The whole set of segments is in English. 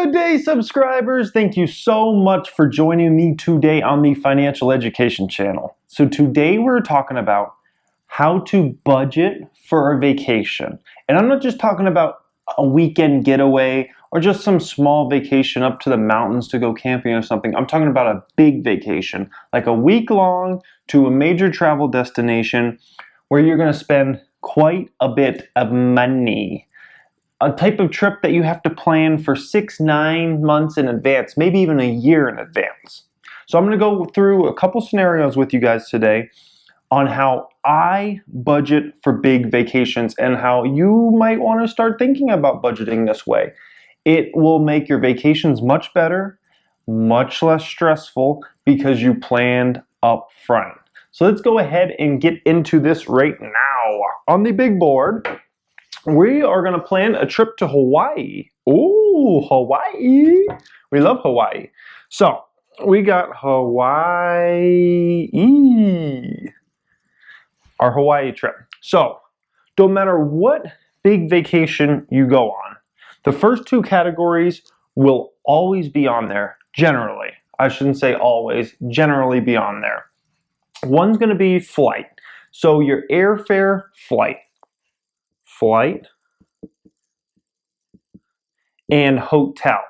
Good day, subscribers. Thank you so much for joining me today on the Financial Education channel. So today we're talking about how to budget for a vacation. And I'm not just talking about a weekend getaway or just some small vacation up to the mountains to go camping or something. I'm talking about a big vacation, like a week long to a major travel destination where you're going to spend quite a bit of money. A type of trip that you have to plan for 6-9 months in advance, maybe even a year in advance. So I'm going to go through a couple scenarios with you guys today on how I budget for big vacations and how you might want to start thinking about budgeting this way. It will make your vacations much better, much less stressful because you planned up front. So let's go ahead and get into this right now. On the big board, we are going to plan a trip to Hawaii. Ooh, Hawaii. We love Hawaii. So we got Hawaii. Our Hawaii trip. So no matter what big vacation you go on, the first two categories will always be on there. Generally. I shouldn't say always. Generally be on there. One's going to be flight. So your airfare, flight, and hotel.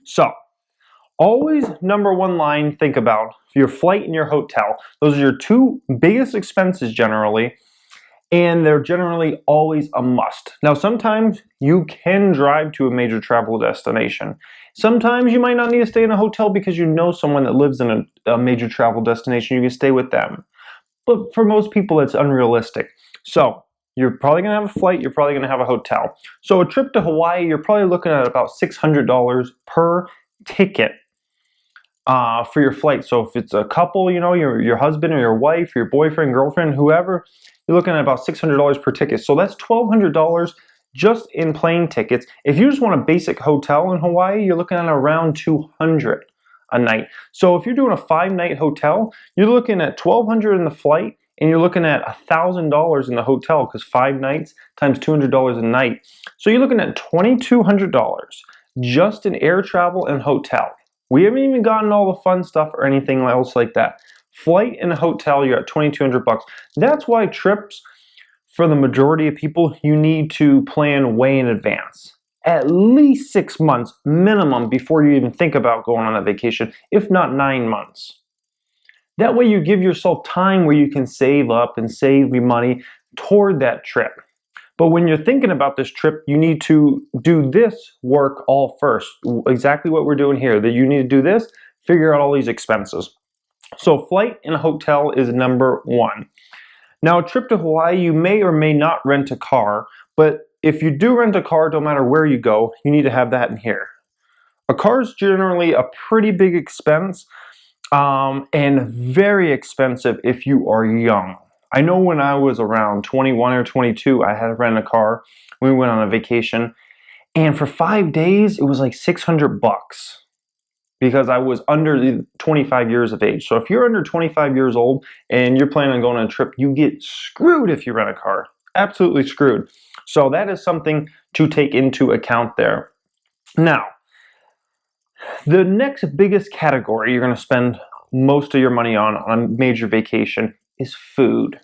So always number one line, think about your flight and your hotel. Those are your two biggest expenses generally, and they're generally always a must. Now sometimes you can drive to a major travel destination. Sometimes you might not need to stay in a hotel because you know someone that lives in a major travel destination. You can stay with them. But for most people, it's unrealistic. So you're probably going to have a flight, you're probably going to have a hotel. So a trip to Hawaii, you're probably looking at about $600 per ticket for your flight. So if it's a couple, you know, your husband or your wife, or your boyfriend, girlfriend, whoever, you're looking at about $600 per ticket. So that's $1,200 just in plane tickets. If you just want a basic hotel in Hawaii, you're looking at around $200 a night. So if you're doing a 5-night hotel, you're looking at $1,200 in the flight, and you're looking at $1,000 in the hotel because 5 nights times $200 a night. So you're looking at $2,200 just in air travel and hotel. We haven't even gotten all the fun stuff or anything else like that. Flight and a hotel, you're at $2,200. That's why trips, for the majority of people, you need to plan way in advance. At least 6 months minimum before you even think about going on a vacation, if not 9 months. That way you give yourself time where you can save up and save your money toward that trip. But when you're thinking about this trip, you need to do this work all first. Exactly what we're doing here, that you need to do this, figure out all these expenses. So flight and a hotel is number one. Now a trip to Hawaii, you may or may not rent a car, but if you do rent a car, no matter where you go, you need to have that in here. A car is generally a pretty big expense and very expensive if you are young. I know when I was around 21 or 22, I had to rent a car. We went on a vacation, and for 5 days, it was like $600 because I was under 25 years of age. So if you're under 25 years old and you're planning on going on a trip, you get screwed if you rent a car. Absolutely screwed. So that is something to take into account there. Now, the next biggest category you're going to spend most of your money on a major vacation is food.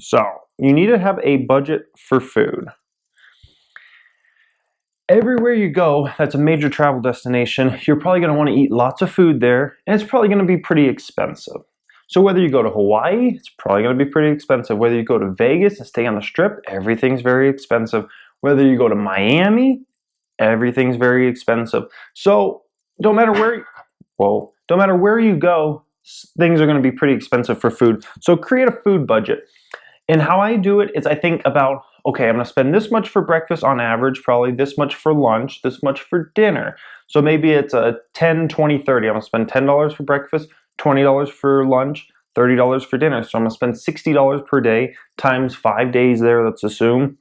So you need to have a budget for food. Everywhere you go that's a major travel destination, you're probably going to want to eat lots of food there, and it's probably going to be pretty expensive. So whether you go to Hawaii, it's probably going to be pretty expensive. Whether you go to Vegas and stay on the Strip, everything's very expensive. Whether you go to Miami, everything's very expensive. So no matter where you go, things are going to be pretty expensive for food. So create a food budget. And how I do it is I think about, okay, I'm going to spend this much for breakfast on average, probably this much for lunch, this much for dinner. So maybe it's a 10, 20, 30. I'm going to spend $10 for breakfast, $20 for lunch, $30 for dinner. So I'm going to spend $60 per day times 5 days there, let's assume.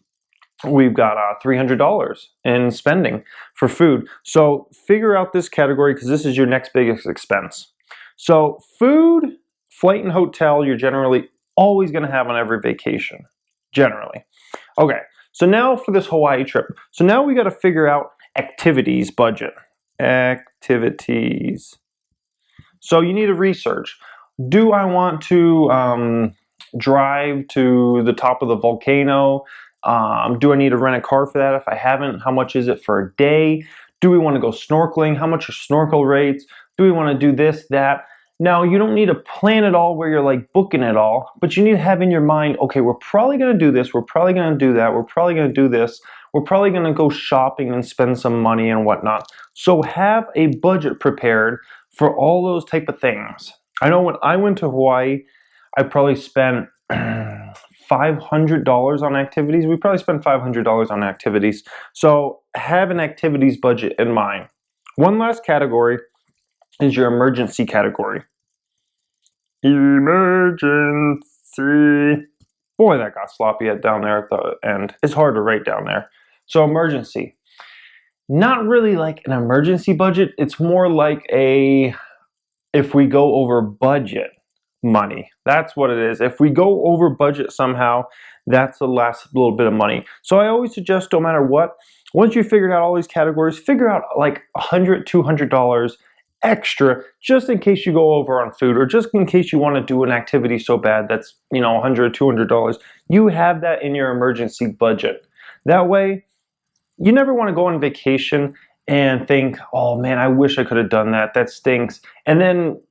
We've got $300 in spending for food. So figure out this category because this is your next biggest expense. So food, flight, and hotel, you're generally always going to have on every vacation, generally. Okay, So now for this Hawaii trip. So now we got to figure out activities budget. Activities. So you need to research. Do I want to drive to the top of the volcano? Do I need to rent a car for that? If I haven't, how much is it for a day? Do we want to go snorkeling? How much are snorkel rates? Do we want to do this, that? Now, you don't need to plan it all where you're like booking it all, but you need to have in your mind, okay, we're probably going to do this, we're probably going to do that, we're probably going to do this, we're probably going to go shopping and spend some money and whatnot. So have a budget prepared for all those type of things. I know when I went to Hawaii, I probably spent $500 on activities. We probably spent $500 on activities. So have an activities budget in mind. One last category is your emergency category. Emergency. Boy, that got sloppy down there at the end. It's hard to write down there. So emergency. Not really like an emergency budget. It's more like a, if we go over budget money. That's what it is. If we go over budget somehow, that's the last little bit of money. So I always suggest, no matter what, once you figured out all these categories, figure out like $100, $200 extra just in case you go over on food, or just in case you want to do an activity so bad that's, you know, $100, $200. You have that in your emergency budget. That way, you never want to go on vacation and think, oh man, I wish I could have done that. That stinks. And then,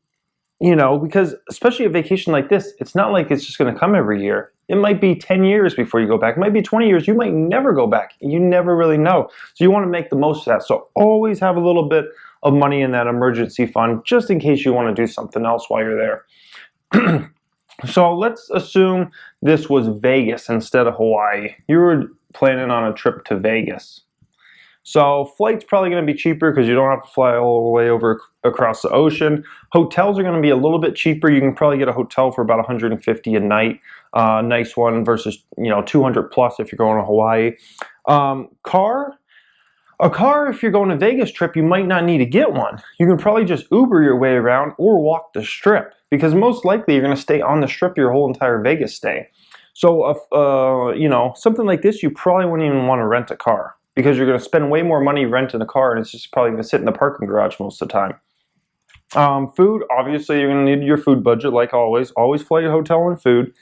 you know, because especially a vacation like this, it's not like it's just going to come every year. It might be 10 years before you go back. It might be 20 years. You might never go back. You never really know. So you want to make the most of that. So always have a little bit of money in that emergency fund just in case you want to do something else while you're there. So let's assume this was Vegas instead of Hawaii. You were planning on a trip to Vegas. So flight's probably going to be cheaper because you don't have to fly all the way over across the ocean. Hotels are going to be a little bit cheaper. You can probably get a hotel for about $150 a night, nice one, versus, you know, 200 plus if you're going to Hawaii. A car, if you're going to Vegas trip, you might not need to get one. You can probably just Uber your way around or walk the strip, because most likely you're going to stay on the strip your whole entire Vegas stay. So, you know, something like this, you probably wouldn't even want to rent a car, because you're going to spend way more money renting a car, and it's just probably going to sit in the parking garage most of the time. Food, obviously you're going to need your food budget like always. Always flight, hotel, and food.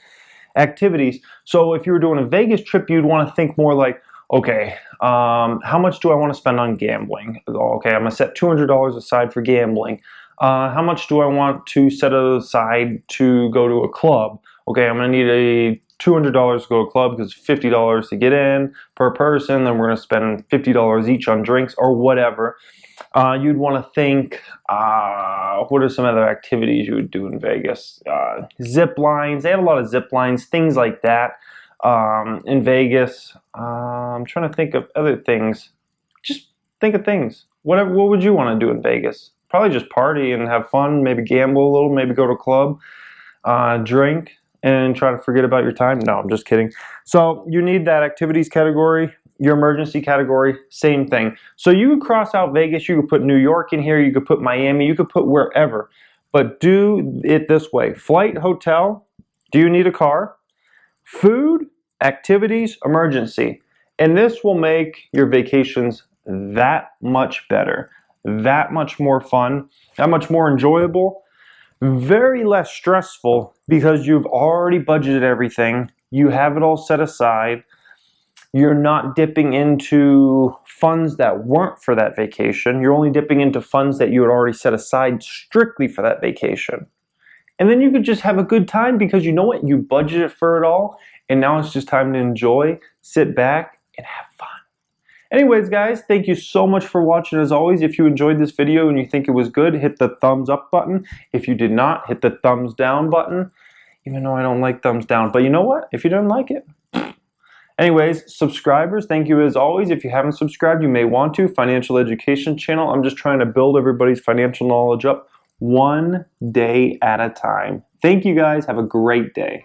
Activities. So if you were doing a Vegas trip, you'd want to think more like, okay, how much do I want to spend on gambling? Okay, I'm going to set $200 aside for gambling. How much do I want to set aside to go to a club? Okay, I'm going to need a $200 to go to a club because $50 to get in per person. Then we're going to spend $50 each on drinks or whatever. You'd want to think, what are some other activities you would do in Vegas? Zip lines. They have a lot of zip lines, things like that. In Vegas, I'm trying to think of other things. Just think of things. What would you want to do in Vegas? Probably just party and have fun, maybe gamble a little, maybe go to a club, drink, and try to forget about your time. No, I'm just kidding. So you need that activities category. Your emergency category, same thing. So you could cross out Vegas, you could put New York in here, you could put Miami, you could put wherever. But do it this way. Flight, hotel, do you need a car? Food, activities, emergency. And this will make your vacations that much better, that much more fun, that much more enjoyable, very less stressful, because you've already budgeted everything. You have it all set aside. You're not dipping into funds that weren't for that vacation. You're only dipping into funds that you had already set aside strictly for that vacation. And then you could just have a good time, because you know what? You budgeted for it all, and now it's just time to enjoy, sit back, and have fun. Anyways, guys, thank you so much for watching. As always, if you enjoyed this video and you think it was good, hit the thumbs up button. If you did not, hit the thumbs down button. Even though I don't like thumbs down. But you know what? If you didn't like it. Anyways, subscribers, thank you as always. If you haven't subscribed, you may want to. Financial education channel. I'm just trying to build everybody's financial knowledge up one day at a time. Thank you guys. Have a great day.